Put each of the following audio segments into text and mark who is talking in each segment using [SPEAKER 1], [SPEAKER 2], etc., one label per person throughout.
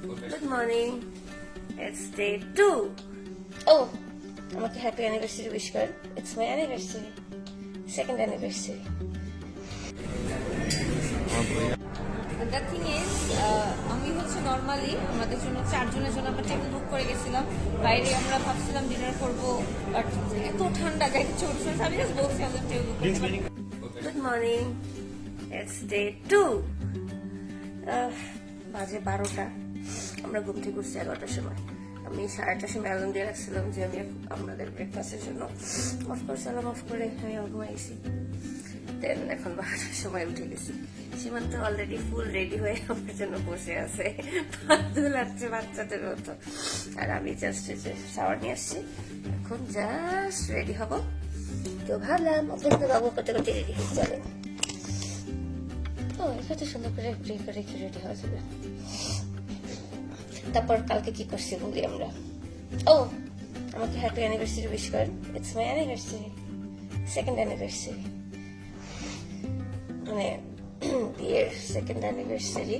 [SPEAKER 1] Good morning. It's day 2. Oh, আমাকে happy anniversary wish করেন। It's my anniversary. Second anniversary.
[SPEAKER 2] The thing is, আমি হচ্ছে normally আমাদের জন্য 4 জনের জন্য আমরা টেবিল বুক করে গেছিলাম। বাইরে আমরা ভাবছিলাম ডিনার করবো, বাট এত ঠান্ডা গাড়ি ছোট ছোট আমি জাস্ট বলছি আমাদের টেবিল বুক করতে।
[SPEAKER 1] Good morning. It's day 2. বাজে 12টা। আমরা ঘুম থেকে উঠছি 11টার সময়। আমি 8:30টার সময় অ্যালার্ম দিয়ে রাখছিলাম যে আমি আপনাদের ব্রেকফাস্টের জন্য অফকোর্স অ্যালার্ম অফ করে আমি ঘুমাইছি। দেন এখন 12টার সময় উঠে গেছি। সীমান্ত অলরেডি ফুল রেডি হয়ে আমার জন্য বসে আছে, দুলাচ্ছে বাচ্চাদের মতো। আর আমি জাস্ট শাওয়ার নিয়ে আসছি, এখন জাস্ট রেডি হব। তো ভাবলাম ওখানে বাবু করতে করতে রেডি হয়ে যাবে। ও এখানে সুন্দর করে রেখে রেডি হয়ে যাবে। তারপর কালকে কি করছি বলি আমরা। ও আমাকে হ্যাপি অ্যানিভার্সারি উইশ করেন। It's my anniversary, second anniversary, মানে বিয়ের সেকেন্ড অ্যানিভার্সারি।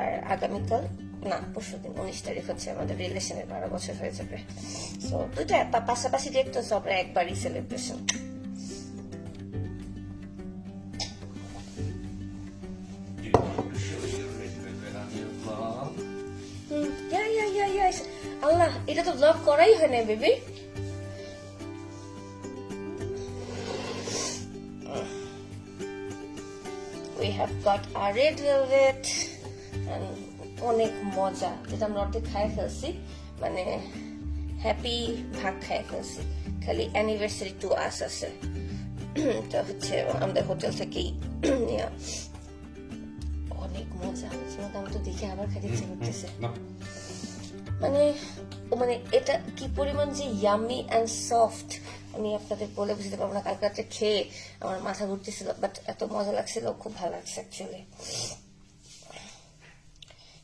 [SPEAKER 1] আর আগামীকাল না পরশুদিন 19 তারিখ হচ্ছে আমাদের রিলেশনের 12 বছর হয়ে যাবে। সো দুইটা পাশাপাশি ডেট, তো সব একবারই সেলিব্রেশন। আল্লাহ, এটা তো ব্লগ করাই হয় না baby. We have got our red velvet and অনেক মজা, যেটা আমরা অর্ধেক খাই ফেলছি, মানে হ্যাপি ভাগ খাই ফেলছি, খালি অ্যানিভার্সারি টু আস আছে। এটা হচ্ছে আমাদের হোটেল থেকেই নেওয়া। অনেক মজা হচ্ছে, আমি তো দেখে আবার খাইতে ইচ্ছে করতেছে। মানে এটা কি পরিমাণ যে ইয়ামি অ্যান্ড সফট আমি আপনাদের বলে বুঝতে পারবো না। কালকে রাত্রে খেয়ে আমার মাথা ঘুরতেছিল, বাট এত মজা লাগছিল, খুব ভালো লাগছে অ্যাকচুয়ালি।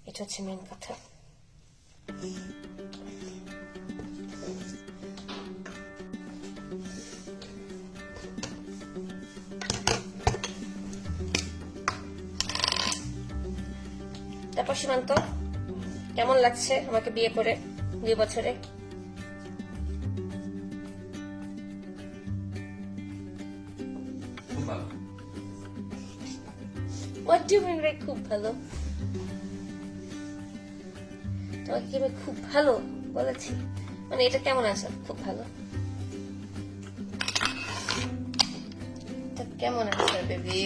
[SPEAKER 1] এটা হচ্ছে মেন কথা। তারপর সীমান্ত, কেমন লাগছে আমাকে বিয়ে করে 2 বছরে? What do you mean by খুব ভালো? তোমাকে কি আমি খুব ভালো বলেছি? মানে এটা কেমন আছে খুব ভালো? কেমন আছে বেবি?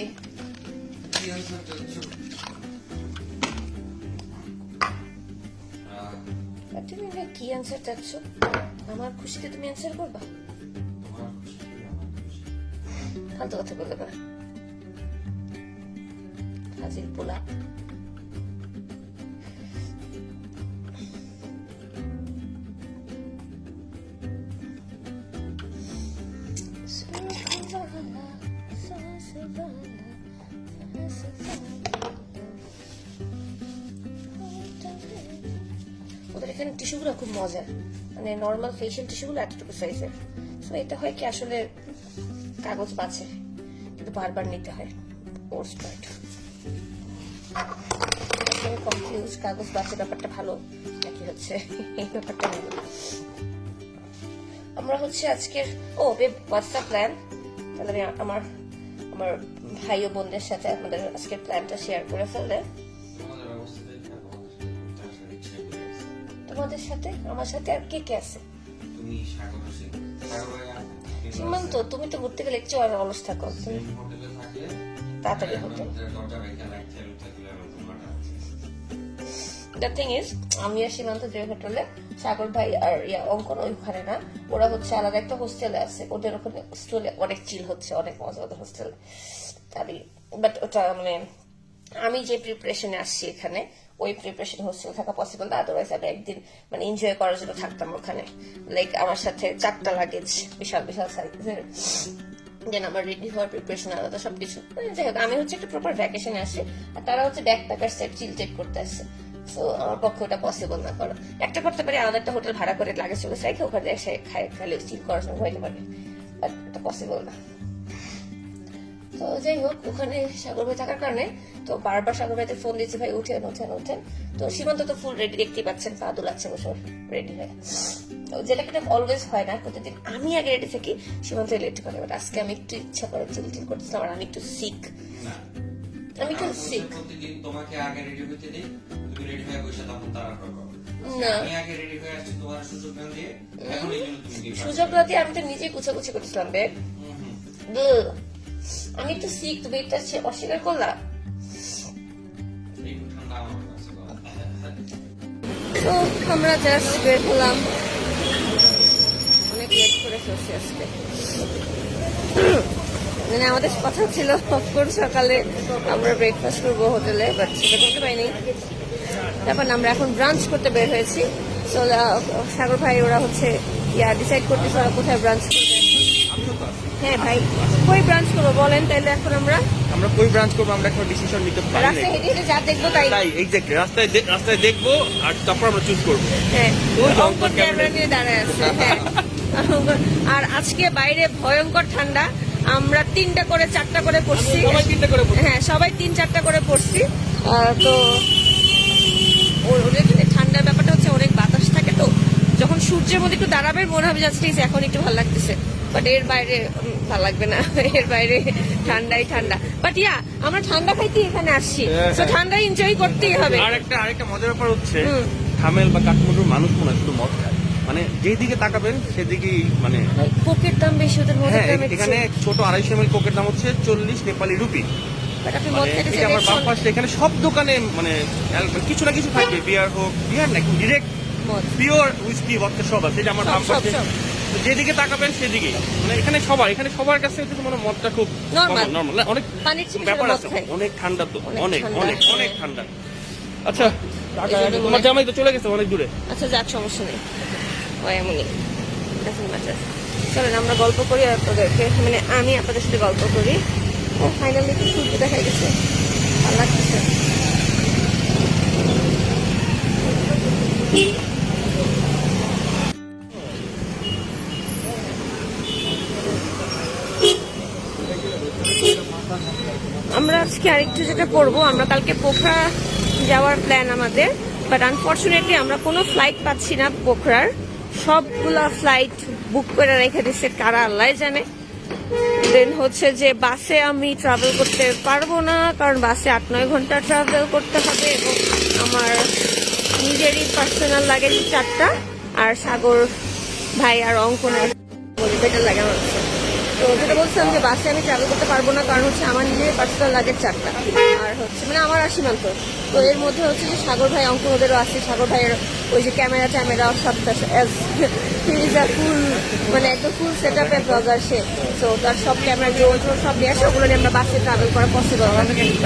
[SPEAKER 1] তুমি কি অ্যান্সার চাচ্ছ? আমার খুশিতে তুমি অ্যান্সার করবা? ফালতু কথা বলবে না, হাজির পোলা। ওদের এখানে টিস্যুগুলো খুব মজার, মানে নর্মাল ফেশিয়াল টিস্যুগুলো এতটুকু সাইজের। সো এটা হয় কি আসলে কাগজ বাঁচে, কিন্তু বারবার নিতে হয়। কনফিউজ, কাগজ বাঁচে ব্যাপারটা ভালো নাকি হচ্ছে এই ব্যাপারটা ভালো। আমরা হচ্ছে আজকের হোয়াটসঅ্যাপ প্ল্যান, তাহলে আমি আমার ভাই ও বোনদের সাথে আমাদের আজকের প্ল্যানটা শেয়ার করে ফেললে। তোমাদের সাথে আমার সাথে আর কে কে আছে? সীমান্ত, তুমি তো ঘুরতে গেলে একটু আর অলস থাকো, তুমি তাড়াতাড়ি হোটেল। দ্য থিং ইজ, আমি আর সীমান্ত যে হোটেলে, সাগর ভাই আর অঙ্কন ওইখানে না, ওরা হচ্ছে আলাদা একটা হোস্টেলে আছে। ওদের ওখানে হোস্টেলে অনেক চিল হচ্ছে, অনেক মজা ওদের হোস্টেলে। বাট ওটা মানে আমি যে প্রিপারেশনে আসছি এখানে, ওই প্রিপারেশন হোস্টেল থাকা পসিবল না। আদারওয়াইজ আমি একদিন মানে এনজয় করার জন্য থাকতাম ওখানে। লাইক আমার সাথে 4টা লাগেজ, বিশাল বিশাল সাইজের, দেন আমার রেডি হওয়ার প্রিপারেশন আলাদা, সবকিছু। যাই হোক, আমি হচ্ছে একটা প্রপার ভ্যাকেশনে আসি, আর তারা হচ্ছে ব্যাকপ্যাকার সেট চিল চেক করতে আসছে। সো আমার পক্ষে ওটা পসিবল না করা। একটা করতে পারি, আলাদা একটা হোটেল ভাড়া করে লাগেজ চলে রেখে ওখানে এসে খাই, খালি চিল করার সময় হইতে পারে, বাট এটা পসিবল না। তো যাই হোক, ওখানে সাগর ভাই থাকার কারণে তো বারবার সাগর ভাইতে ফোন দিচ্ছি, ভাই উঠেন উঠেন উঠেন। তো সীমান্ত তো ফুল রেডি, দেখতেই পাচ্ছেন পা দুলাচ্ছে বসে রেডি হয়ে। তো যেটা কিন্তু অলওয়েজ হয় না, প্রতিদিন আমি আগে রেডি থাকি, সীমান্ত লেট করে। বাট আজকে আমি একটু ইচ্ছা করে চিল করতেছিলাম, আর আমি একটু সিক, আমি একটু সিক।
[SPEAKER 3] প্রতিদিন তোমাকে আগে রেডি হতে দিই, তুমি রেডি হয়ে বসে তখন তাড়াহুড়ো করো।
[SPEAKER 1] না,
[SPEAKER 3] আমি আগে রেডি হয়ে আসছি তোমার সুযোগ না দিয়ে, এখন এই জন্য তুমি দিবা।
[SPEAKER 1] সুযোগ না দিয়ে আমি তো নিজেই কুচাকুচি করতেছিলাম বেগ। আমি একটু সিক, তুমি এটা অস্বীকার করলা।
[SPEAKER 3] একটু ঠান্ডা আমার কাছে বলো।
[SPEAKER 2] তো আমরা জাস্ট বের হলাম, অনেক লেট করে ফেলছি আজকে। মানে আমাদের কথা ছিল অফকোর্স সকালে আমরা ব্রেকফাস্ট করবো হোটেলে, বাট সেটা করতে পারিনি। তারপর আমরা এখন ব্রাঞ্চ করতে বের হয়েছি। তো সাগর ভাই ওরা হচ্ছে ডিসাইড করতেছে ওরা কোথায় ব্রাঞ্চ করবে। হ্যাঁ ভাই, কই ব্রাঞ্চ করবো বলেন তাইলে। এখন
[SPEAKER 4] আমরা কই ব্রাঞ্চ করবো আমরা এখন ডিসিশন নিতে পারি না।
[SPEAKER 2] রাস্তায় হেঁটে হেঁটে যা দেখবো তাই।
[SPEAKER 4] তাই এক্স্যাক্টলি রাস্তায় দেখবো আর তারপর আমরা চুজ করবো।
[SPEAKER 2] হ্যাঁ,
[SPEAKER 4] ওই যে
[SPEAKER 2] অঙ্কন ক্যামেরা নিয়ে দাঁড়ায় আছে। হ্যাঁ, আর আজকে বাইরে ভয়ঙ্কর ঠান্ডা। আমরা 3টা করে 4টা করে পড়ছি।
[SPEAKER 4] সবাই 3টা করে পড়ছি।
[SPEAKER 2] হ্যাঁ, সবাই 3-4টা করে পড়ছি। তো ওদের ঠান্ডার ব্যাপারটা হচ্ছে অনেক বাতাস থাকে, তো যখন সূর্যের মধ্যে একটু দাঁড়াবে মনে হবে যাচ্ছে এখন একটু ভালো লাগতেছে, বাট এর বাইরে ভালো লাগবে না। এর বাইরে ঠান্ডাই ঠান্ডা। বাট আমরা ঠান্ডা খাইতে এখানে আসছি, তো ঠান্ডা এনজয় করতেই হবে।
[SPEAKER 4] আরেকটা মজার ব্যাপার হচ্ছে থামেল বা কাঠমান্ডুর মানুষ মনে হয় শুধু মদ খায়, মানে যেদিকে তাকাবেন সেদিকেই মানে।
[SPEAKER 2] কোকের দাম বেশি, ওদের মদের
[SPEAKER 4] হ্যাঁ,
[SPEAKER 2] দাম
[SPEAKER 4] এখানে ছোট 250 ml কোকের দাম হচ্ছে 40 নেপালি রুপি।
[SPEAKER 2] বাট আপনি মদ
[SPEAKER 4] মানে
[SPEAKER 2] খাইতে
[SPEAKER 4] এটা আমার বাম পাশে, এখানে সব দোকানে মানে কিছু না কিছু থাকবে, বিয়ার হোক, বিয়ার না ডিরেক্ট
[SPEAKER 2] মদ
[SPEAKER 4] পিওর উইস্কি ভদকা সব আছে। এটা আমার বাম
[SPEAKER 2] সব,
[SPEAKER 4] পাশে,
[SPEAKER 2] সব।
[SPEAKER 4] তো যেদিকে তাকাবেন সেদিকেই মানে এখানে সবার কাছে হচ্ছে মানে মদটা খুব
[SPEAKER 2] Normal.
[SPEAKER 4] নরমাল। অনেক
[SPEAKER 2] পানির চিকিৎসা
[SPEAKER 4] ব্যাপার
[SPEAKER 2] মদ
[SPEAKER 4] আছে,
[SPEAKER 2] খায়।
[SPEAKER 4] অনেক ঠান্ডা তো,
[SPEAKER 2] অনেক
[SPEAKER 4] অনেক
[SPEAKER 2] ঠান্ডা,
[SPEAKER 4] অনেক
[SPEAKER 2] হ্যাঁ।
[SPEAKER 4] অনেক ঠান্ডা। আচ্ছা
[SPEAKER 2] জন্য
[SPEAKER 4] তোমার জামাই তো চলে গেছে অনেক দূরে।
[SPEAKER 2] আচ্ছা যাক, সমস্যা নেই, হয় এমনই, ডাজন্ট ম্যাটার। চলেন আমরা গল্প করি আর আপনাদেরকে, মানে আমি আপনাদের সাথে গল্প করি। ফাইনালি একটু সূর্য দেখা গেছে, ভালো লাগতেছে। আমরা আজকে আরেকটু যেটা করবো, আমরা কালকে পোখরা যাওয়ার প্ল্যান আমাদের, বাট আনফর্চুনেটলি আমরা কোনো ফ্লাইট পাচ্ছি না পোখরার। সবগুলা ফ্লাইট বুক করে রেখে দিচ্ছে কারা আল্লাহ জানে। দেন হচ্ছে যে বাসে আমি ট্রাভেল করতে পারবো না, কারণ বাসে 8-9 ঘন্টা ট্রাভেল করতে হবে এবং আমার নিজেরই পার্সোনাল লাগেজ 4টা, আর সাগর ভাই আর অঙ্কনের বেটার লাগে আমার কাছে। তো যেটা বলছিলাম যে বাসে আমি ট্রাভেল করতে পারবো না, কারণ হচ্ছে আমার নিজের পার্সোনাল লাগেজ 4টা, আর হচ্ছে মানে আমার আর সীমান্ত। তো এর মধ্যে হচ্ছে যে সাগর ভাই অঙ্কন ওদেরও আছে, সাগর ভাইয়ের ওই যে ক্যামেরা সবটা ফুল মানে একদম ফুল সেট আপের ব্লগার সে। তো তার সব ক্যামেরা ড্রোন সব নিয়ে আসে, ওগুলো নিয়ে আমরা বাসে ট্রাভেল করা পসিবল।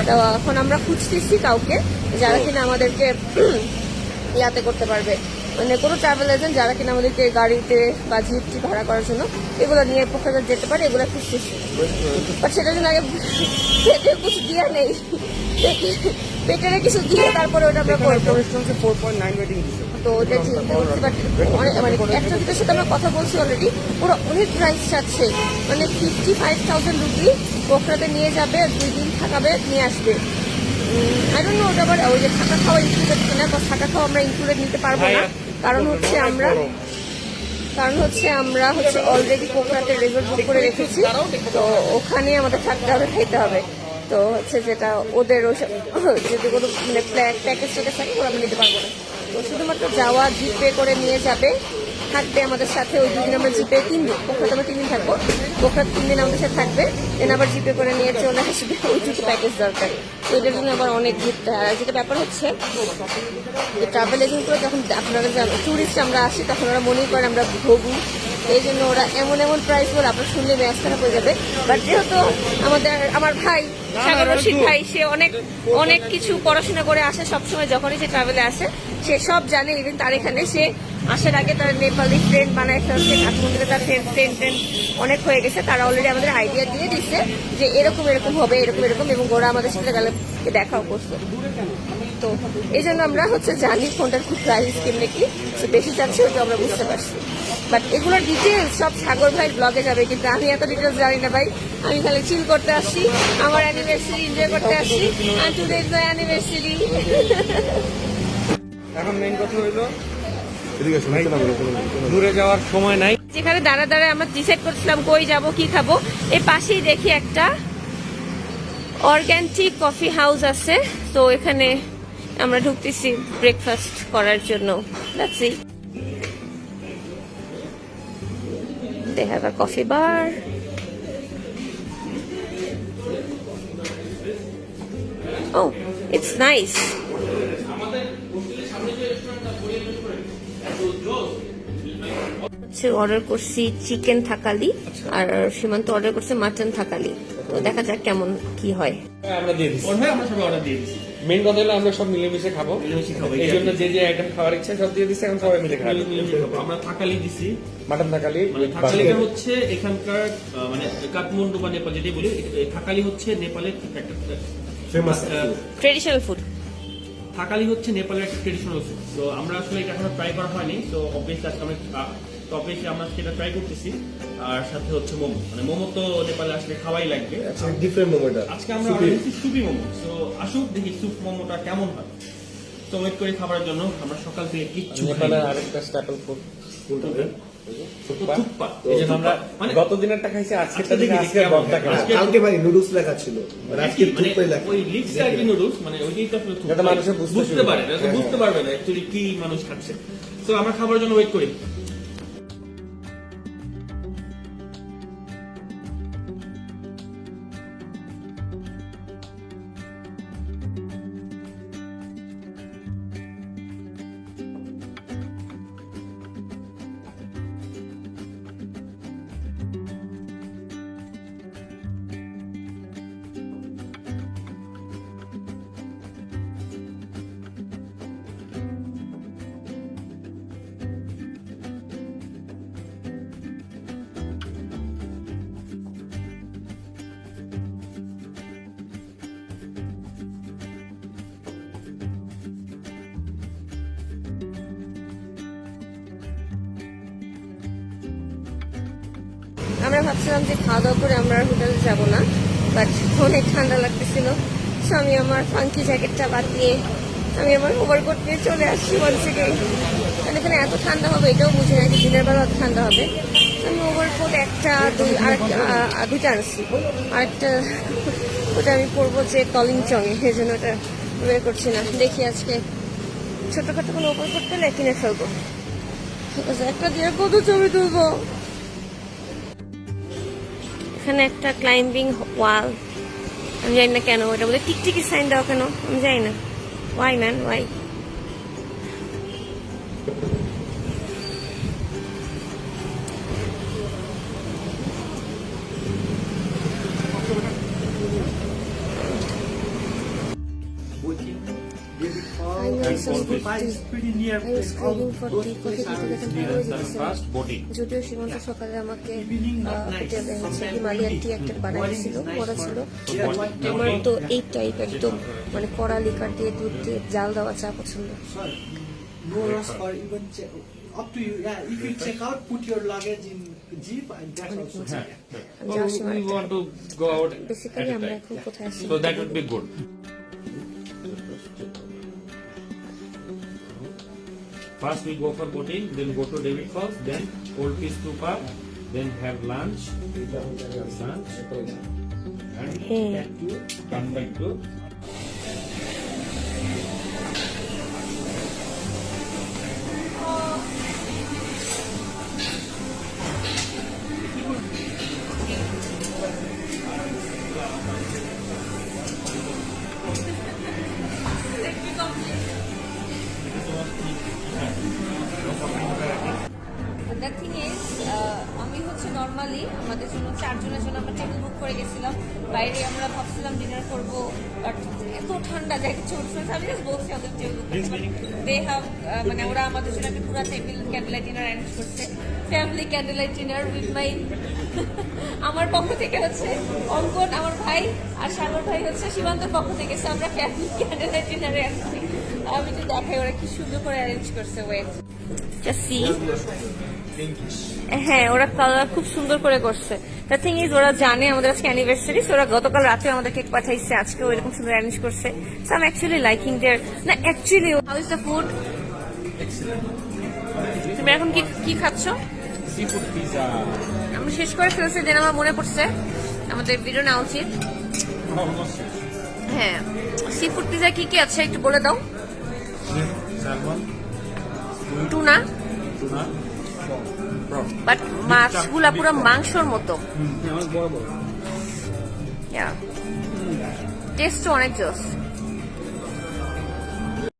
[SPEAKER 2] তো এখন আমরা খুঁজতেছি কাউকে যারা কিনা আমাদেরকে ইয়াতে করতে পারবে, মানে কোনো ট্রাভেল এজেন্ট যারা কিনা আমাদেরকে গাড়িতে বা জিপটি ভাড়া করার জন্য এগুলো নিয়ে পোখরা যেতে পারে, এগুলো খুঁজতেছি। বাট সেটার জন্য আগে পেটে কিছু দিয়া নেই, পেটের কিছু দিয়ে তারপরে ওটা আমরা করবো।
[SPEAKER 4] 4.9 রেটিং দিছে।
[SPEAKER 2] তো ওটা চিন্তা করছি, বাট অনেক মানে একটা দুটোর সাথে আমরা কথা বলছি অলরেডি, ওরা অনেক প্রাইস চাচ্ছে, মানে 55,000 রুপি পোখরাতে নিয়ে যাবে, 2 দিন থাকাবে, নিয়ে আসবে। আই ডোন্ট নো ওটা, আবার ওই যে থাকা খাওয়া ইনক্লুডেড কিনা, বা থাকা খাওয়া আমরা ইনক্লুডেড নিতে পারবো না, কারণ হচ্ছে আমরা অলরেডি পোখরাতে রিসোর্ট বুক করে রেখেছি, তো ওখানে আমাদের থাকতে হবে, খাইতে হবে। তো হচ্ছে যেটা ওদের যদি কোনো মানে প্যাকেজ থাকে ওরা আমি নিতে পারবো না। তো শুধুমাত্র যাওয়া জিপে করে নিয়ে যাবে, থাকবে আমাদের সাথে ওই 2 দিন। আমরা জিপে 3 দিন, পোখরাতে আমরা 3 দিন থাকবো, পোখরা 3 দিন আমাদের সাথে থাকবে, দেন আবার জিপে করে নিয়ে চলে আসবে। ওইটুকু প্যাকেজ দরকার, তো এটার জন্য আবার অনেক ঘুরতে হয়। আর যেটা ব্যাপার হচ্ছে যে ট্রাভেল এজেন্টগুলো যখন আপনারা ট্যুরিস্ট আমরা আসি, তখন ওরা মনে করেন আমরা ভোগু, এই জন্য ওরা এমন প্রাইস বলে আপনার শুনলে ম্যাচ খারাপ হয়ে যাবে। বাট যেহেতু আমার ভাই সাগর রশিদ ভাই, সে অনেক কিছু পড়াশোনা করে আসে সবসময়, যখনই সে ট্রাভেলে আসে সে সব জানে। ইভেন তার এখানে সে আসার আগে তার নেপালি ফ্রেন্ড বানায় ফেলছে, কাঠমান্ডুতে তার ফ্রেন্ড অনেক হয়ে গেছে, তারা অলরেডি আমাদের আইডিয়া দিয়ে দিচ্ছে যে এরকম এরকম হবে, এরকম এরকম, এবং ওরা আমাদের সাথে গেলে দেখাও করছে। তো এই জন্য আমরা জানি ফোনটার খুব প্রাইস কেমনে কি, তো বেশি চাচ্ছে ওটা আমরা বুঝতে পারছি। বাট এগুলোর ডিটেলস সব সাগর ভাই ব্লগে যাবে, কিন্তু আমি এত ডিটেলস জানি না ভাই। আমি খালি চিল করতে আসছি, আমার অ্যানিভার্সারি এনজয় করতে আসছি, and today is my anniversary.
[SPEAKER 4] এখন মেইন কথা হইলো দূরে যাওয়ার সময় নাই।
[SPEAKER 2] যেখানে দাঁড়ায় আমরা ডিসাইড করছিলাম কই যাব কি খাবো, এই পাশেই দেখি একটা অর্গানিক কফি হাউস আছে, তো এখানে আমরা ঢুকতেছি ব্রেকফাস্ট করার জন্য। Let's see. They have a coffee bar. Oh, it's nice. Order করছি চিকেন থাকালি, আর সীমান্ত অর্ডার করছে মাটন থাকালি। তো দেখা যাক কেমন কি হয়।
[SPEAKER 4] আমরা দিয়ে দিচ্ছি,
[SPEAKER 5] আমরা সবাই অর্ডার দিয়ে দিচ্ছি।
[SPEAKER 4] মেইন কথা হলো আমরা সব মিলেমিশে খাবো, এই জন্য যে যে আইটেম খাওয়ার ইচ্ছা সব দিয়ে দিচ্ছি, এখন সবাই মিলে খাবো।
[SPEAKER 5] আমরা থাকালি দিছি,
[SPEAKER 4] মাটন থাকালি,
[SPEAKER 5] মানে থাকালিটা হচ্ছে এখানকার মানে কাঠমান্ডু বা নেপাল যেটাই বলি, থাকালি হচ্ছে নেপালের একটা
[SPEAKER 4] ফেমাস
[SPEAKER 2] ট্রেডিশনাল ফুড।
[SPEAKER 5] থাকালি হচ্ছে নেপালের একটা ট্রেডিশনাল ফুড। তো আমরা আসলে এটা এখনো ট্রাই করা হয়নি, তো অবভিয়াসলি আজকে আমরা সেটা ট্রাই করতেছি। আর সাথে হচ্ছে মোমো, মানে মোমো তো নেপালে আসলে খাওয়াই লাগবে।
[SPEAKER 4] ডিফারেন্ট মোমোটা
[SPEAKER 5] আজকে আমরা অর্ডার দিচ্ছি সুপি মোমো। তো আসুক দেখি সুপ মোমোটা কেমন হয়। তো ওয়েট করি খাবারের জন্য। আমরা সকাল থেকে কিচ্ছু
[SPEAKER 4] নেপালের আরেকটা স্ট্যাপল ফুড
[SPEAKER 5] থুপ্পা।
[SPEAKER 4] এই জন্য আমরা
[SPEAKER 5] মানে
[SPEAKER 4] গত দিনেরটা খাইছি, আজকেরটা দেখি
[SPEAKER 5] দেখি
[SPEAKER 4] আজকের
[SPEAKER 5] কেমন।
[SPEAKER 4] বকটা কেমন।
[SPEAKER 5] আজকে-
[SPEAKER 6] কালকে ভাই নুডলস লেখা ছিল, আর আজকে
[SPEAKER 5] মানে
[SPEAKER 6] থুপে লেখা।
[SPEAKER 5] ওই লিপস আর কি নুডলস, মানে ওইটাই তো আসলে থুপ্পা।
[SPEAKER 4] যাতে মানুষে বুঝতে
[SPEAKER 5] বুঝতে
[SPEAKER 4] শুরু
[SPEAKER 5] পারে,
[SPEAKER 4] করে।
[SPEAKER 5] যাতে বুঝতে পারবে না অ্যাকচুয়ালি কি মানুষ খাচ্ছে। তো আমরা খাবারের জন্য ওয়েট করি।
[SPEAKER 2] আমরা ভাবছিলাম যে খাওয়া দাওয়া করে আমরা হোটেলে যাব না, বাট অনেক ঠান্ডা লাগতেছিল। সো আমি আমার ফাঙ্কি জ্যাকেটটা বাদ দিয়ে আমি আমার ওভারকোট নিয়ে চলে আসছি ওয়ান্স এগেইন। কারণ এখানে এত ঠান্ডা হবে এটাও বুঝি না, যে দিনের বেলা এত ঠান্ডা হবে। আমি ওভারকোট দুইটা আনছি, আরেকটা ওটা আমি পরবো যে কলিং চঙে, সেই জন্য ওটা বের করছি না। দেখি আজকে ছোটখাটো কোনো ওভারকোট পেলে কিনে ফেলবো। একটা দিয়ে কত ছবি তুলবো। এখানে একটা ক্লাইম্বিং ওয়াল, আমি জানি না কেন ওটা বলে টিকটিকি সাইন দেওয়া কেন আমি জানি না। Why man why? যদিও সীমান্ত সকালে আমাকে হোটেলে হিমালয়ান টি একটা বানাইছিল, ওরা ছিল। আমার তো এই টাইপ একদম মানে কড়া লিকার দিয়ে দুধ দিয়ে জাল দেওয়া চা পছন্দ।
[SPEAKER 6] No rush or even check. Up to you. Yeah, if you check out, put your luggage in jeep, and that's also check.
[SPEAKER 2] আমি যাওয়ার সময়
[SPEAKER 4] We want to go out
[SPEAKER 2] basically আমরা এখন কোথায় আছি?
[SPEAKER 4] so that would be good.
[SPEAKER 5] First we go for boating, then go to David Falls, then Old Peace Stupa, then have lunch, and come back to
[SPEAKER 2] The thing is, আমি আমি হচ্ছে normally আমাদের জন্য 4 জনের জন্য আমরা টেবিল বুক করে গেছিলাম। বাইরে আমরা ভাবছিলাম ডিনার করব, বাট এত ঠান্ডা জায়গা ছোট ছোট আমি জাস্ট বলছি আমাদের টেবিল দে হ্যাভ মানে ওরা আমাদের জন্য একটা পুরো টেবিল ক্যান্ডেল ডিনার অ্যারেঞ্জ করছে, family candle dinner with my আমার পক্ষ থেকে হচ্ছে অঙ্কন আমার ভাই, আর সাগর ভাই হচ্ছে সীমান্তর পক্ষ থেকে। আমরা ফ্যামিলি ক্যান্ডেল ডিনারে আসছি। আমি তো দেখাই ওরা কি সুন্দর করে অ্যারেঞ্জ করছে। ওয়েট জাস্ট সি, হ্যাঁ ওরা কালার খুব সুন্দর করে করছে। দ্য থিং ইজ ওরা জানে আমাদের আজকে অ্যানিভার্সারি, ওরা গতকাল রাতে আমাদের কেক পাঠাইছে, আজকেও এরকম সুন্দর অ্যারেঞ্জ করছে। So I am actually liking there. না actually how is the food? তুমি এখন কি খাচ্ছ?
[SPEAKER 5] Seafood pizza.
[SPEAKER 2] আমি শেষ করে ফেলছি, দেন আমার মনে পড়ছে আমাদের ভিডিও নেওয়া উচিত। হ্যাঁ, সি ফুড পিজা কি কি আছে একটু বলে দাও।
[SPEAKER 5] স্যালমন,
[SPEAKER 2] টুনা,
[SPEAKER 5] টুনা,
[SPEAKER 2] বাট মাছগুলা পুরো মাংসর মতো।
[SPEAKER 5] অনেক বড় বড়।
[SPEAKER 2] টেস্ট অনেক জোস।